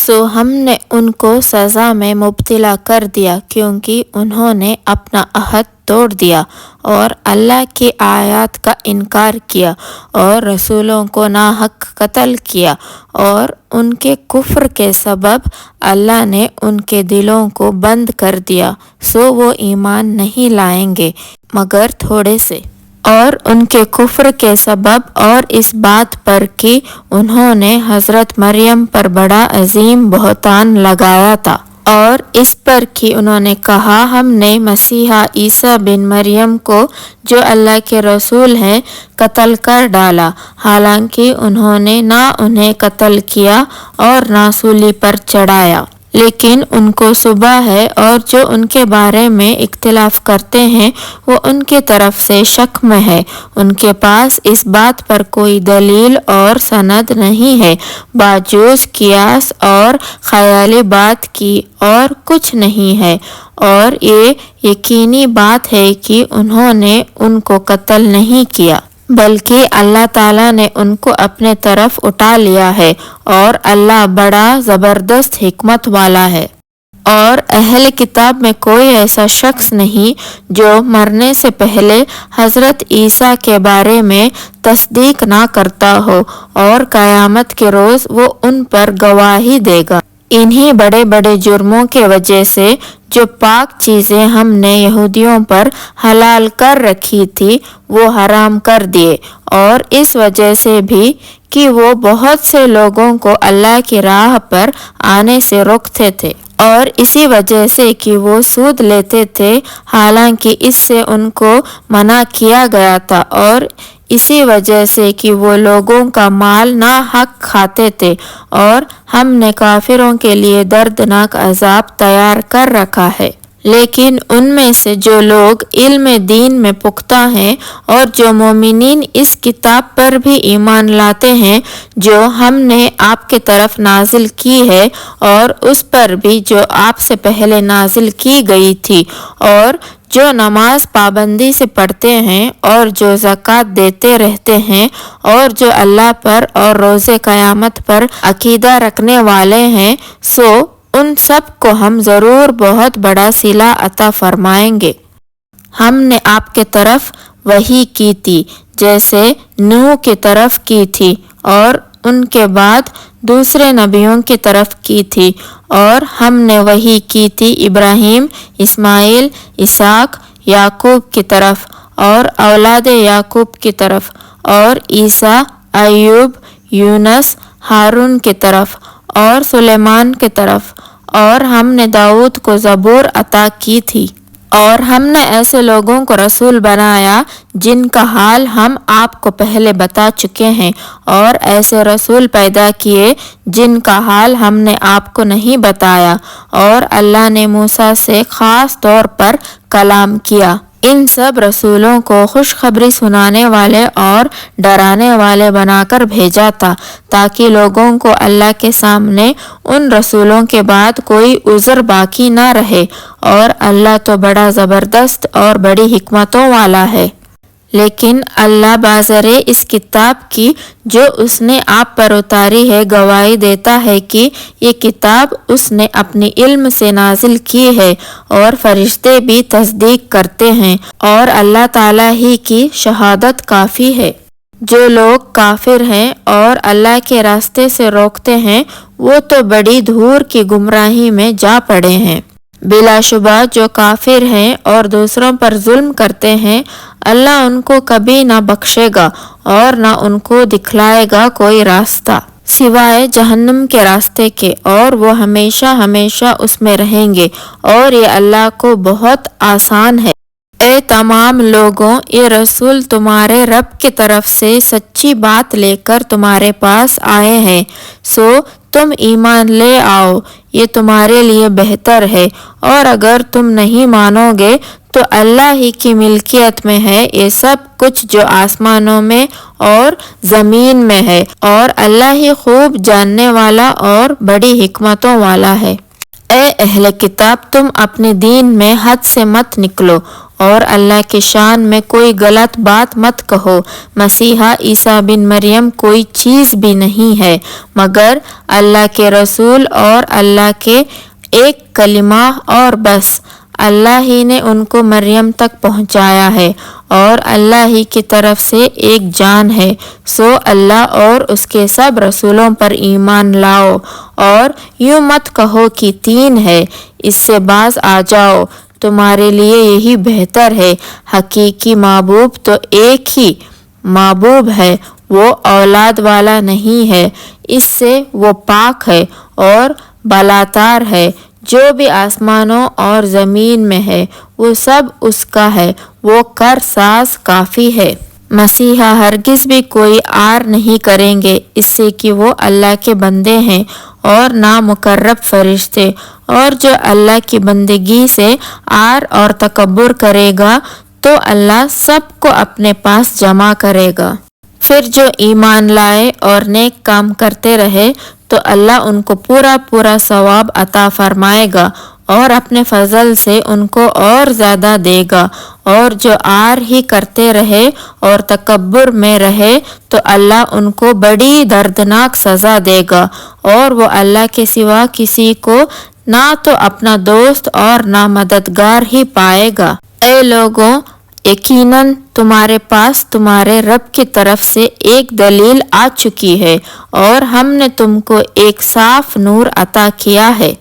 سو ہم نے ان کو سزا میں مبتلا کر دیا کیونکہ انہوں نے اپنا عہد توڑ دیا اور اللہ کی آیات کا انکار کیا اور رسولوں کو ناحق قتل کیا، اور ان کے کفر کے سبب اللہ نے ان کے دلوں کو بند کر دیا، سو وہ ایمان نہیں لائیں گے مگر تھوڑے سے۔ اور ان کے کفر کے سبب اور اس بات پر کہ انہوں نے حضرت مریم پر بڑا عظیم بہتان لگایا تھا، اور اس پر کہ انہوں نے کہا ہم نے مسیحا عیسیٰ بن مریم کو جو اللہ کے رسول ہیں قتل کر ڈالا، حالانکہ انہوں نے نہ انہیں قتل کیا اور نہ سولی پر چڑھایا، لیکن ان کو شبہ ہے، اور جو ان کے بارے میں اختلاف کرتے ہیں وہ ان کی طرف سے شک میں ہے۔ ان کے پاس اس بات پر کوئی دلیل اور سند نہیں ہے، باجوز قیاس اور خیالی بات کی اور کچھ نہیں ہے، اور یہ یقینی بات ہے کہ انہوں نے ان کو قتل نہیں کیا، بلکہ اللہ تعالیٰ نے ان کو اپنے طرف اٹھا لیا ہے، اور اللہ بڑا زبردست حکمت والا ہے۔ اور اہل کتاب میں کوئی ایسا شخص نہیں جو مرنے سے پہلے حضرت عیسیٰ کے بارے میں تصدیق نہ کرتا ہو، اور قیامت کے روز وہ ان پر گواہی دے گا۔ انہی بڑے بڑے جرموں کی وجہ سے جو پاک چیزیں ہم نے یہودیوں پر حلال کر رکھی تھی وہ حرام کر دیے، اور اس وجہ سے بھی کہ وہ بہت سے لوگوں کو اللہ کی راہ پر آنے سے روکتے تھے، اور اسی وجہ سے کہ وہ سود لیتے تھے حالانکہ اس سے ان کو منع کیا گیا تھا، اور اسی وجہ سے کہ وہ لوگوں کا مال ناحق کھاتے تھے، اور ہم نے کافروں کے لیے دردناک عذاب تیار کر رکھا ہے۔ لیکن ان میں سے جو لوگ علم دین میں پختہ ہیں اور جو مومنین اس کتاب پر بھی ایمان لاتے ہیں جو ہم نے آپ کے طرف نازل کی ہے، اور اس پر بھی جو آپ سے پہلے نازل کی گئی تھی، اور جو نماز پابندی سے پڑھتے ہیں اور جو زکوٰۃ دیتے رہتے ہیں، اور جو اللہ پر اور روز قیامت پر عقیدہ رکھنے والے ہیں، سو ان سب کو ہم ضرور بہت بڑا صلہ عطا فرمائیں گے۔ ہم نے آپ کے طرف وحی کی تھی جیسے نوح کی طرف کی تھی، اور ان کے بعد دوسرے نبیوں کی طرف کی تھی، اور ہم نے وحی کی تھی ابراہیم، اسماعیل، اسحاق، یعقوب کی طرف اور اولاد یعقوب کی طرف، اور عیسیٰ، ایوب، یونس، ہارون کی طرف اور سلیمان کی طرف، اور ہم نے داؤد کو زبور عطا کی تھی۔ اور ہم نے ایسے لوگوں کو رسول بنایا جن کا حال ہم آپ کو پہلے بتا چکے ہیں، اور ایسے رسول پیدا کیے جن کا حال ہم نے آپ کو نہیں بتایا، اور اللہ نے موسیٰ سے خاص طور پر کلام کیا۔ ان سب رسولوں کو خوشخبری سنانے والے اور ڈرانے والے بنا کر بھیجا تھا، تاکہ لوگوں کو اللہ کے سامنے ان رسولوں کے بعد کوئی عذر باقی نہ رہے، اور اللہ تو بڑا زبردست اور بڑی حکمتوں والا ہے۔ لیکن اللہ بازرے اس کتاب کی جو اس نے آپ پر اتاری ہے گواہی دیتا ہے کہ یہ کتاب اس نے اپنی علم سے نازل کی ہے، اور فرشتے بھی تصدیق کرتے ہیں، اور اللہ تعالیٰ ہی کی شہادت کافی ہے۔ جو لوگ کافر ہیں اور اللہ کے راستے سے روکتے ہیں وہ تو بڑی دھور کی گمراہی میں جا پڑے ہیں۔ بلا شبہ جو کافر ہیں اور دوسروں پر ظلم کرتے ہیں اللہ ان کو کبھی نہ بخشے گا اور نہ ان کو دکھلائے گا کوئی راستہ سوائے جہنم کے راستے کے، اور وہ ہمیشہ ہمیشہ اس میں رہیں گے، اور یہ اللہ کو بہت آسان ہے۔ اے تمام لوگوں، یہ رسول تمہارے رب کی طرف سے سچی بات لے کر تمہارے پاس آئے ہیں، سو تم ایمان لے آؤ، یہ تمہارے لیے بہتر ہے، اور اگر تم نہیں مانو گے تو اللہ ہی کی ملکیت میں ہے یہ سب کچھ جو آسمانوں میں اور زمین میں ہے، اور اللہ ہی خوب جاننے والا اور بڑی حکمتوں والا ہے۔ اے اہل کتاب تم اپنے دین میں حد سے مت نکلو اور اللہ کے شان میں کوئی غلط بات مت کہو۔ مسیحا عیسیٰ بن مریم کوئی چیز بھی نہیں ہے مگر اللہ کے رسول اور اللہ کے ایک کلمہ اور بس۔ اللہ ہی نے ان کو مریم تک پہنچایا ہے اور اللہ ہی کی طرف سے ایک جان ہے، سو اللہ اور اس کے سب رسولوں پر ایمان لاؤ اور یوں مت کہو کہ تین ہے، اس سے باز آ جاؤ، تمہارے لیے یہی بہتر ہے۔ حقیقی معبود تو ایک ہی معبود ہے، وہ اولاد والا نہیں ہے، اس سے وہ پاک ہے اور بالاتر ہے۔ جو بھی آسمانوں اور زمین میں ہے وہ سب اس کا ہے، وہ کر ساز کافی ہے۔ مسیحا ہرگز بھی کوئی عار نہیں کریں گے اس سے کہ وہ اللہ کے بندے ہیں اور نہ مقرب فرشتے، اور جو اللہ کی بندگی سے عار اور تکبر کرے گا تو اللہ سب کو اپنے پاس جمع کرے گا۔ پھر جو ایمان لائے اور نیک کام کرتے رہے تو اللہ ان کو پورا پورا ثواب عطا فرمائے گا اور اپنے فضل سے ان کو اور زیادہ دے گا، اور جو عار ہی کرتے رہے اور تکبر میں رہے تو اللہ ان کو بڑی دردناک سزا دے گا، اور وہ اللہ کے سوا کسی کو نہ تو اپنا دوست اور نہ مددگار ہی پائے گا۔ اے لوگوں، یقیناً تمہارے پاس تمہارے رب کی طرف سے ایک دلیل آ چکی ہے اور ہم نے تم کو ایک صاف نور عطا کیا ہے،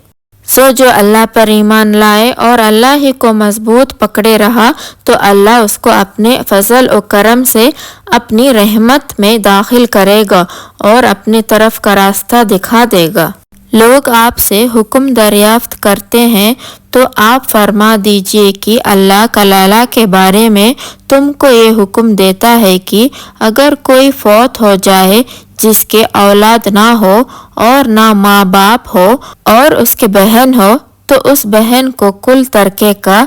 سو جو اللہ پر ایمان لائے اور اللہ ہی کو مضبوط پکڑے رہا تو اللہ اس کو اپنے فضل و کرم سے اپنی رحمت میں داخل کرے گا اور اپنی طرف کا راستہ دکھا دے گا۔ لوگ آپ سے حکم دریافت کرتے ہیں تو آپ فرما دیجئے کہ اللہ کلالہ کے بارے میں تم کو یہ حکم دیتا ہے کہ اگر کوئی فوت ہو جائے جس کے اولاد نہ ہو اور نہ ماں باپ ہو اور اس کے بہن ہو تو اس بہن کو کل ترکے کا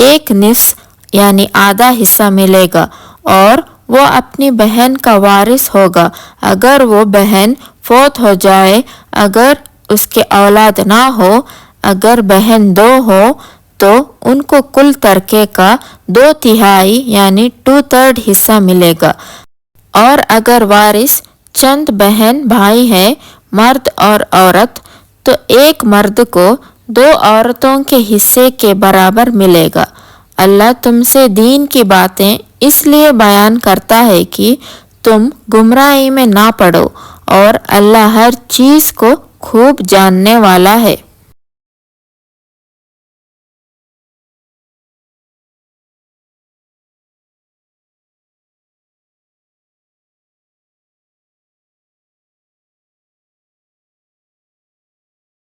ایک نصف یعنی آدھا حصہ ملے گا اور وہ اپنی بہن کا وارث ہوگا۔ اگر وہ بہن فوت ہو جائے، اگر اس کے اولاد نہ ہو، اگر بہن دو ہو تو ان کو کل ترکے کا 2/3 یعنی 2/3 حصہ ملے گا، اور اگر وارث چند بہن بھائی ہیں مرد اور عورت تو ایک مرد کو 2 عورتوں کے حصے کے برابر ملے گا۔ اللہ تم سے دین کی باتیں اس لیے بیان کرتا ہے کہ تم گمراہی میں نہ پڑو، اور اللہ ہر چیز کو خوب جاننے والا ہے۔